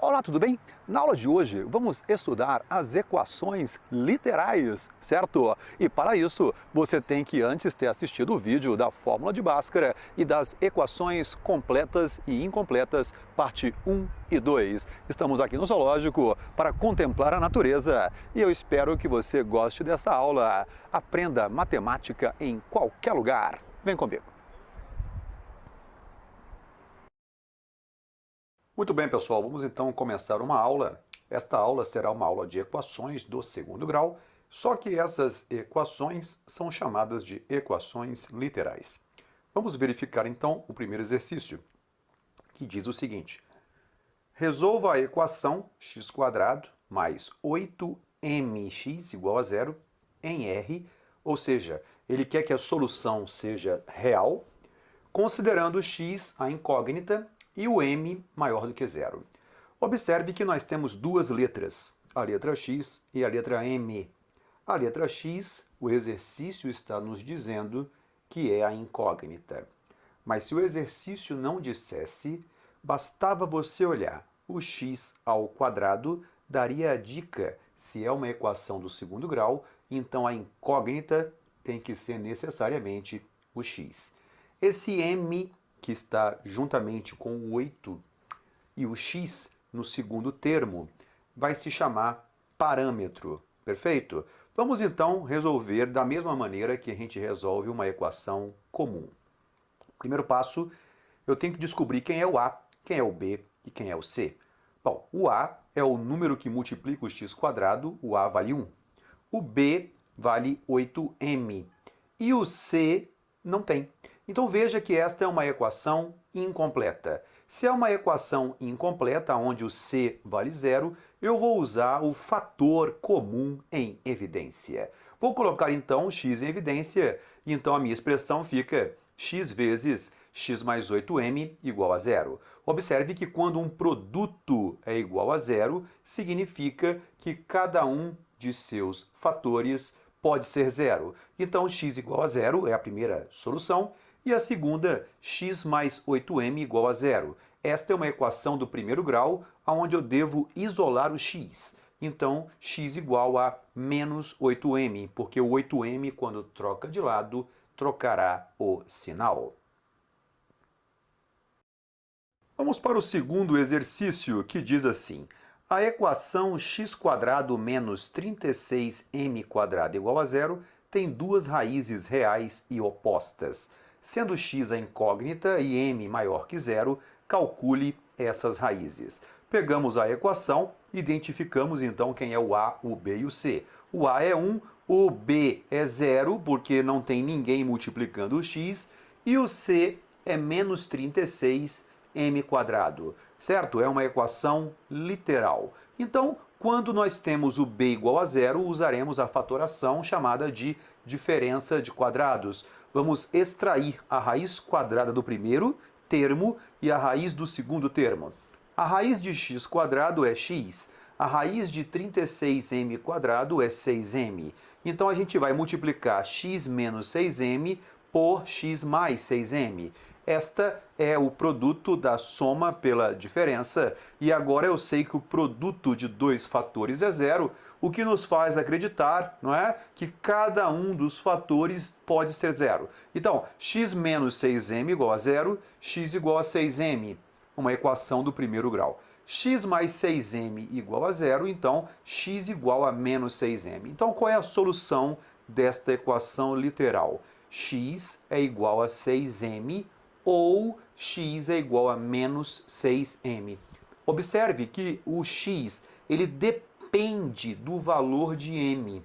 Olá, tudo bem? Na aula de hoje vamos estudar as equações literais, certo? E para isso você tem que antes ter assistido o vídeo da fórmula de Bhaskara e das equações completas e incompletas, parte 1 e 2. Estamos aqui no zoológico para contemplar a natureza e eu espero que você goste dessa aula. Aprenda matemática em qualquer lugar. Vem comigo. Muito bem, pessoal, vamos então começar uma aula. Esta aula será uma aula de equações do segundo grau, só que essas equações são chamadas de equações literais. Vamos verificar então o primeiro exercício, que diz o seguinte: resolva a equação x² mais 8mx igual a zero em R, ou seja, ele quer que a solução seja real, considerando x a incógnita e o m maior do que zero. Observe que nós temos duas letras, a letra x e a letra m. A letra x, o exercício está nos dizendo que é a incógnita. Mas se o exercício não dissesse, bastava você olhar. O x ao quadrado daria a dica se é uma equação do segundo grau, então a incógnita tem que ser necessariamente o x. Esse m que está juntamente com o 8 e o x no segundo termo, vai se chamar parâmetro. Perfeito? Vamos então resolver da mesma maneira que a gente resolve uma equação comum. Primeiro passo, eu tenho que descobrir quem é o a, quem é o b e quem é o c. Bom, o a é o número que multiplica o x², o a vale 1. O b vale 8m. E o c não tem. Então veja que esta é uma equação incompleta. Se é uma equação incompleta, onde o c vale zero, eu vou usar o fator comum em evidência. Vou colocar então x em evidência, e então a minha expressão fica x vezes x mais 8m igual a zero. Observe que quando um produto é igual a zero, significa que cada um de seus fatores pode ser zero. Então x igual a zero é a primeira solução. E a segunda, x mais 8m igual a zero. Esta é uma equação do primeiro grau, onde eu devo isolar o x. Então, x igual a menos 8m, porque o 8m, quando troca de lado, trocará o sinal. Vamos para o segundo exercício, que diz assim: a equação x² menos 36m² igual a zero tem duas raízes reais e opostas. Sendo x a incógnita e m maior que zero, calcule essas raízes. Pegamos a equação, identificamos então quem é o a, o b e o c. O a é 1, o b é 0, porque não tem ninguém multiplicando o x, e o c é menos 36m², certo? É uma equação literal. Então, quando nós temos o b igual a zero, usaremos a fatoração chamada de diferença de quadrados. Vamos extrair a raiz quadrada do primeiro termo e a raiz do segundo termo. A raiz de x² é x, a raiz de 36m² é 6m. Então a gente vai multiplicar x menos 6m por x mais 6m. Esta é o produto da soma pela diferença, e agora eu sei que o produto de dois fatores é zero, o que nos faz acreditar, não é, que cada um dos fatores pode ser zero. Então, x menos 6m igual a zero, x igual a 6m, uma equação do primeiro grau. X mais 6m igual a zero, então x igual a menos 6m. Então, qual é a solução desta equação literal? X é igual a 6m ou x é igual a menos 6m. Observe que o x ele depende do valor de m.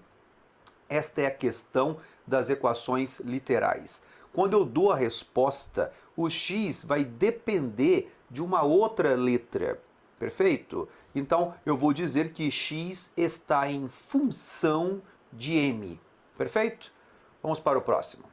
Esta é a questão das equações literais. Quando eu dou a resposta, o x vai depender de uma outra letra. Perfeito? Então, eu vou dizer que x está em função de m. Perfeito? Vamos para o próximo.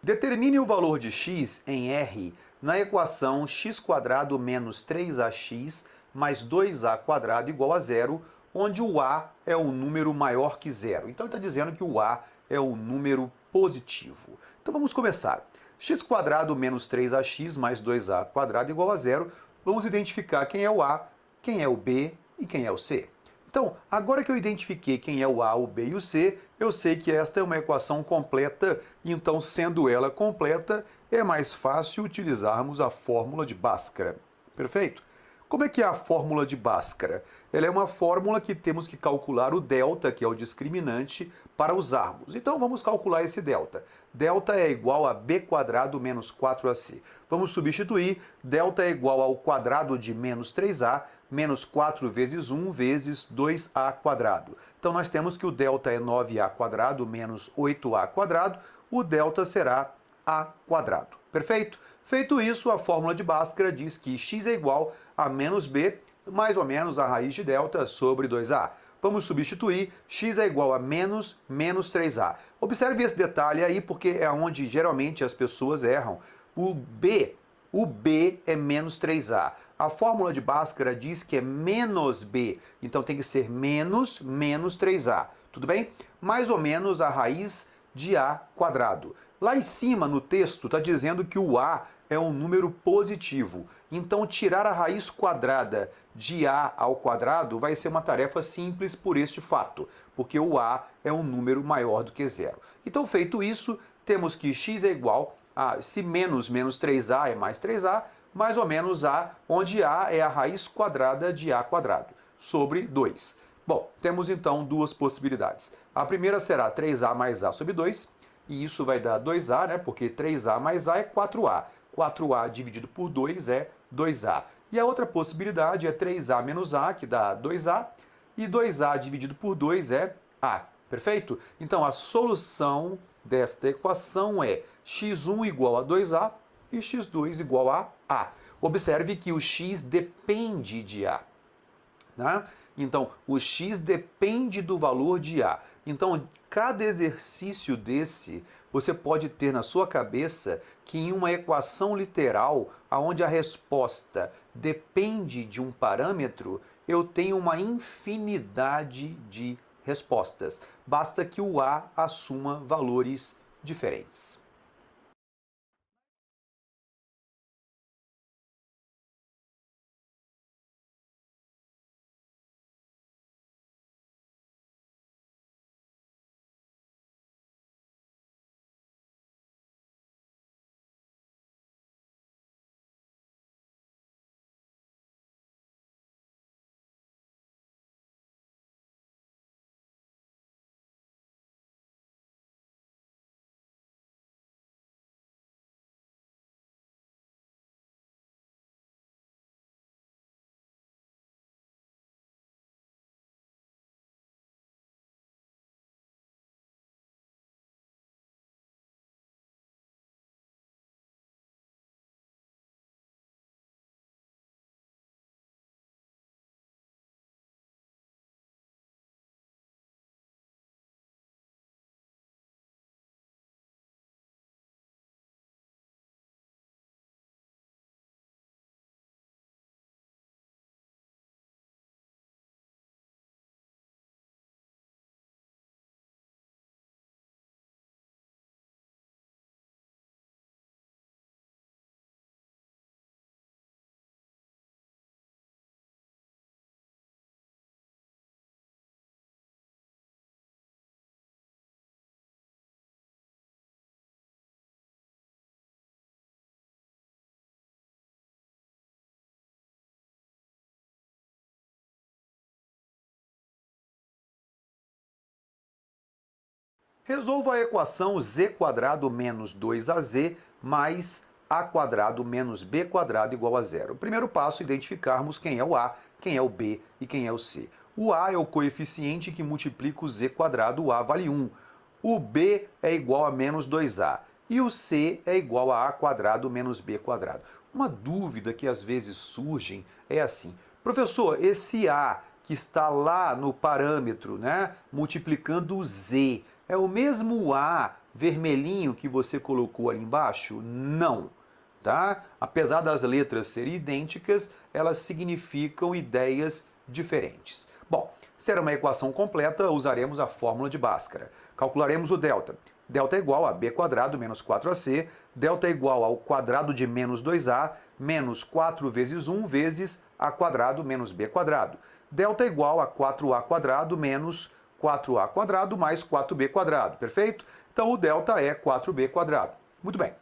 Determine o valor de x em R na equação x² menos 3ax mais 2a² igual a zero, onde o a é o número maior que zero. Então, ele está dizendo que o a é o número positivo. Então, vamos começar. x² menos 3ax mais 2a² igual a zero. vamos identificar quem é o A, quem é o B e quem é o C. Então, agora que eu identifiquei quem é o A, o B e o C, eu sei que esta é uma equação completa, então, sendo ela completa, é mais fácil utilizarmos a fórmula de Bhaskara. Perfeito? Como é que é a fórmula de Bhaskara? Ela é uma fórmula que temos que calcular o delta, que é o discriminante, para usarmos. Então, vamos calcular esse delta. Delta é igual a b quadrado menos 4ac. Vamos substituir. Delta é igual ao quadrado de menos 3a, menos 4 vezes 1 vezes 2a quadrado. Então, nós temos que o delta é 9a quadrado menos 8a quadrado. O delta será a quadrado. Perfeito? Feito isso, a fórmula de Bhaskara diz que x é igual a menos b, mais ou menos a raiz de delta sobre 2a. Vamos substituir, x é igual a menos 3a. Observe esse detalhe aí, porque é onde geralmente as pessoas erram. O b é menos 3a. A fórmula de Bhaskara diz que é menos b, então tem que ser menos 3a. Tudo bem? Mais ou menos a raiz de a quadrado. Lá em cima no texto está dizendo que o a é um número positivo. Então, tirar a raiz quadrada de a ao quadrado vai ser uma tarefa simples por este fato, porque o a é um número maior do que zero. Então, feito isso, temos que x é igual a, se menos 3a é mais 3a, mais ou menos a, onde a é a raiz quadrada de a quadrado, sobre 2. Bom, temos então duas possibilidades. A primeira será 3a mais a sobre 2, e isso vai dar 2a, né? Porque 3a mais a é 4a. 4a dividido por 2 é 2a. E a outra possibilidade é 3a menos a, que dá 2a, e 2a dividido por 2 é a. Perfeito? Então, a solução desta equação é x1 igual a 2a e x2 igual a a. Observe que o x depende de a. Né? Então, o x depende do valor de a. Então, cada exercício desse, você pode ter na sua cabeça que em uma equação literal, onde a resposta depende de um parâmetro, eu tenho uma infinidade de respostas. Basta que o a assuma valores diferentes. Resolva a equação z² menos 2az mais a² menos b² igual a zero. O primeiro passo é identificarmos quem é o a, quem é o b e quem é o c. O a é o coeficiente que multiplica o z², o a vale 1. O b é igual a menos 2a e o c é igual a a² menos b². Uma dúvida que às vezes surge é assim: professor, esse a que está lá no parâmetro, né, multiplicando o z, é o mesmo A vermelhinho que você colocou ali embaixo? Não, tá? Apesar das letras serem idênticas, elas significam ideias diferentes. Bom, se era uma equação completa, usaremos a fórmula de Bhaskara. Calcularemos o delta. delta é igual a b quadrado menos 4ac, delta é igual ao quadrado de menos 2a, menos 4 vezes 1 vezes a quadrado menos b quadrado. Delta é igual a 4a quadrado menos 4a quadrado mais 4b quadrado, perfeito? Então o delta é 4b quadrado. Muito bem.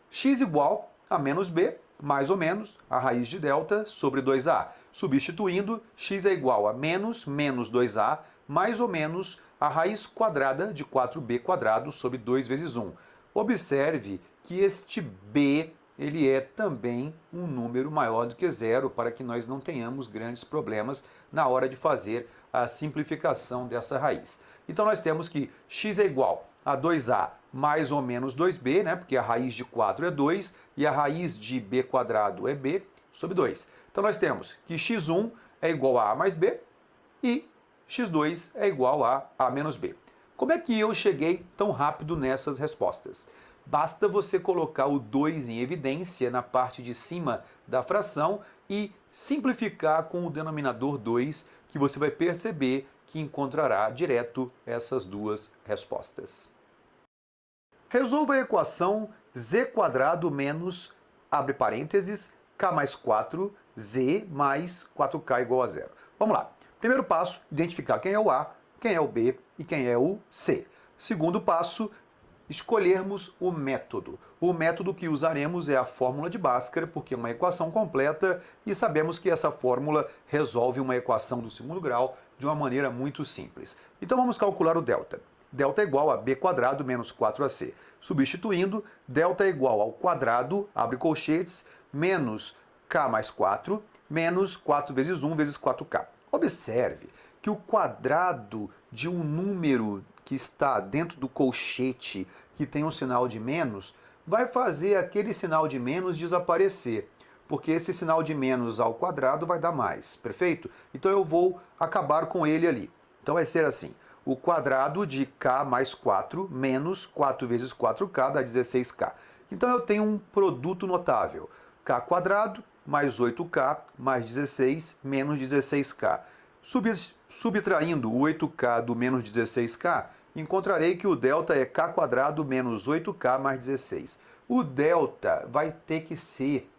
X igual a menos b, mais ou menos, a raiz de delta sobre 2a. Substituindo, x é igual a menos 2a, mais ou menos a raiz quadrada de 4b quadrado sobre 2 vezes 1. Observe que este b ele é também um número maior do que zero, para que nós não tenhamos grandes problemas na hora de fazer a simplificação dessa raiz. Então nós temos que x é igual a 2a mais ou menos 2b, né? Porque a raiz de 4 é 2 e a raiz de b quadrado é b sobre 2. Então nós temos que x1 é igual a mais b e x2 é igual a menos b. Como é que eu cheguei tão rápido nessas respostas? Basta você colocar o 2 em evidência na parte de cima da fração e simplificar com o denominador 2, que você vai perceber que encontrará direto essas duas respostas. Resolva a equação z² menos, abre parênteses, k mais 4, z mais 4k igual a zero. Vamos lá. Primeiro passo, identificar quem é o A, quem é o B e quem é o C. Segundo passo, escolhermos o método. O método que usaremos é a fórmula de Bhaskara, porque é uma equação completa e sabemos que essa fórmula resolve uma equação do segundo grau de uma maneira muito simples. Então vamos calcular o delta. Delta é igual a b quadrado menos 4ac. Substituindo, delta é igual ao quadrado, abre colchetes, menos k mais 4, menos 4 vezes 1 vezes 4k. Observe que o quadrado de um número que está dentro do colchete, que tem um sinal de menos, vai fazer aquele sinal de menos desaparecer, porque esse sinal de menos ao quadrado vai dar mais, perfeito? Então eu vou acabar com ele ali. Então vai ser assim, o quadrado de k mais 4 menos 4 vezes 4k dá 16k. Então eu tenho um produto notável, k quadrado mais 8k mais 16 menos 16k. Subtraindo o 8k do menos 16k, encontrarei que o delta é k quadrado menos 8k mais 16. O delta vai ter que ser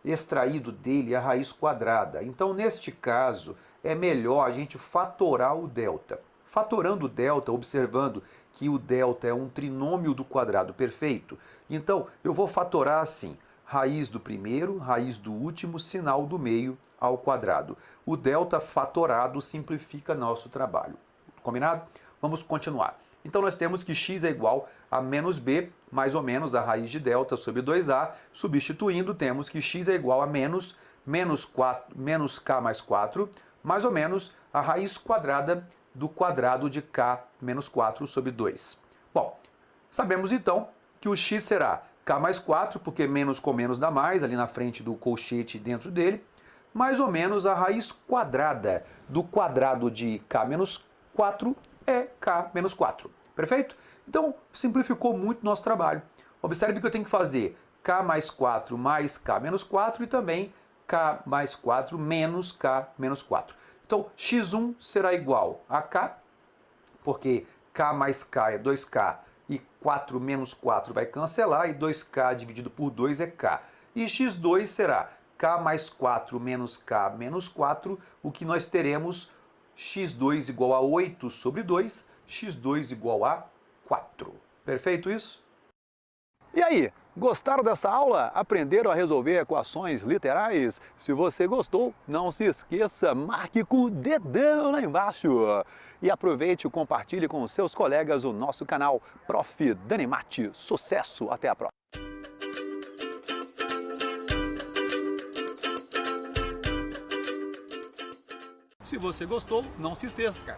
extraído dele a raiz quadrada. Então, neste caso, é melhor a gente fatorar o delta. Fatorando o delta, observando que o delta é um trinômio do quadrado perfeito, então eu vou fatorar assim, raiz do primeiro, raiz do último, sinal do meio ao quadrado. O delta fatorado simplifica nosso trabalho. Combinado? Vamos continuar. Então nós temos que x é igual a menos b, mais ou menos a raiz de delta sobre 2a. Substituindo, temos que x é igual a menos k mais 4, mais ou menos a raiz quadrada do quadrado de k menos 4 sobre 2. Bom, sabemos então que o x será k mais 4, porque menos com menos dá mais, ali na frente do colchete dentro dele, mais ou menos a raiz quadrada do quadrado de k menos 4 é k menos 4. Perfeito? Então, simplificou muito nosso trabalho. Observe que eu tenho que fazer k mais 4 mais k menos 4 e também k mais 4 menos k menos 4. Então, x1 será igual a k, porque k mais k é 2k e 4 menos 4 vai cancelar e 2k dividido por 2 é k. E x2 será k mais 4 menos k menos 4, o que nós teremos x2 igual a 8 sobre 2, x2 igual a 4. Perfeito isso? E aí, gostaram dessa aula? Aprenderam a resolver equações literais? Se você gostou, não se esqueça, marque com o dedão lá embaixo. E aproveite e compartilhe com os seus colegas o nosso canal Prof. Danimate. Sucesso! Até a próxima! Se você gostou, não se esqueça.